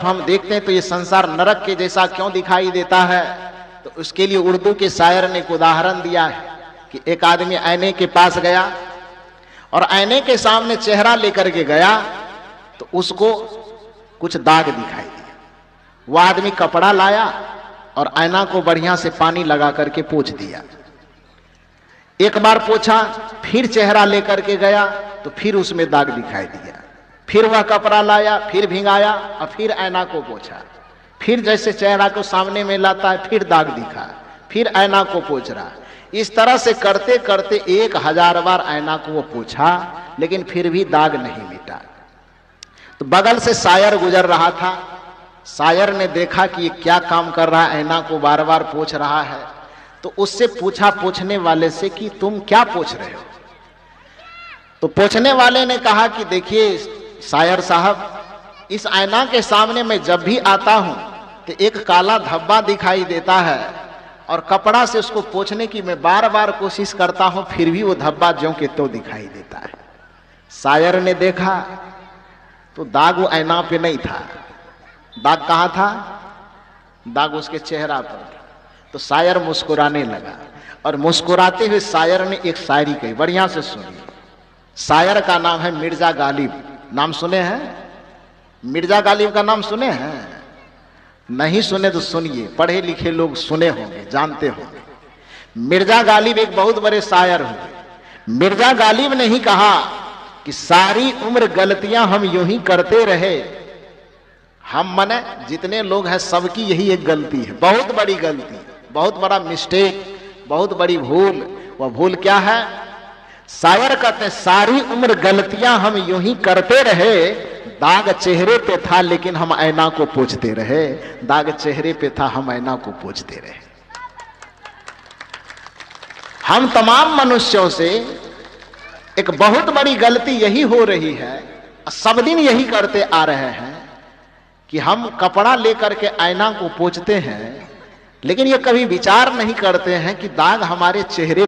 हम देखते हैं तो ये संसार नरक के जैसा क्यों दिखाई देता है। तो उसके लिए उर्दू के शायर ने एक उदाहरण दिया है कि एक आदमी आईने के पास गया और आईने के सामने चेहरा लेकर के गया तो उसको कुछ दाग दिखाई दिया। वह आदमी कपड़ा लाया और आईना को बढ़िया से पानी लगा करके पोंछ दिया। एक बार पोंछा, फिर चेहरा लेकर के गया तो फिर उसमें दाग दिखाई दिया। फिर वह कपड़ा लाया, फिर भिंगाया और फिर आईना को पोंछा। फिर जैसे चेहरा को सामने में लाता है फिर दाग दिखा, फिर आईना को पोंछ रहा। इस तरह से करते करते 1000 बार आईना को वो पोंछा, लेकिन फिर भी दाग नहीं मिटा। तो बगल से शायर गुजर रहा था। शायर ने देखा कि ये क्या काम कर रहा है, आईना को बार बार पोंछ रहा है। तो उससे पूछा पोंछने वाले से कि तुम क्या पोंछ रहे हो। तो पोंछने वाले ने कहा कि देखिए शायर साहब, इस आईना के सामने मैं जब भी आता हूं तो एक काला धब्बा दिखाई देता है और कपड़ा से उसको पोंछने की मैं बार बार कोशिश करता हूं, फिर भी वो धब्बा ज्यों के त्यों दिखाई देता है। शायर ने देखा तो दाग वो आईना पे नहीं था। दाग कहाँ था? दाग उसके चेहरा पर। तो शायर मुस्कुराने लगा और मुस्कुराते हुए शायर ने एक शायरी कही, बढ़िया से सुनिए। शायर का नाम है मिर्जा गालिब। नाम सुने हैं? मिर्जा गालिब का नाम सुने हैं? नहीं सुने तो सुनिए, पढ़े लिखे लोग सुने होंगे, जानते होंगे। मिर्जा गालिब एक बहुत बड़े शायर हुए। मिर्जा गालिब ने ही कहा कि सारी उम्र गलतियां हम यूं ही करते रहे। हम मने जितने लोग हैं सबकी यही एक गलती है, बहुत बड़ी गलती, बहुत बड़ा मिस्टेक, बहुत बड़ी भूल। वह भूल क्या है? शायर कहते हैं सारी उम्र गलतियां हम यूं ही करते रहे, दाग चेहरे पे था लेकिन हम आईना को पोंछते रहे। दाग चेहरे पे था, हम आईना को पोंछते रहे। हम तमाम मनुष्यों से एक बहुत बड़ी गलती यही हो रही है, सब दिन यही करते आ रहे हैं कि हम कपड़ा लेकर के आईना को पोंछते हैं, लेकिन ये कभी विचार नहीं करते हैं कि दाग हमारे चेहरे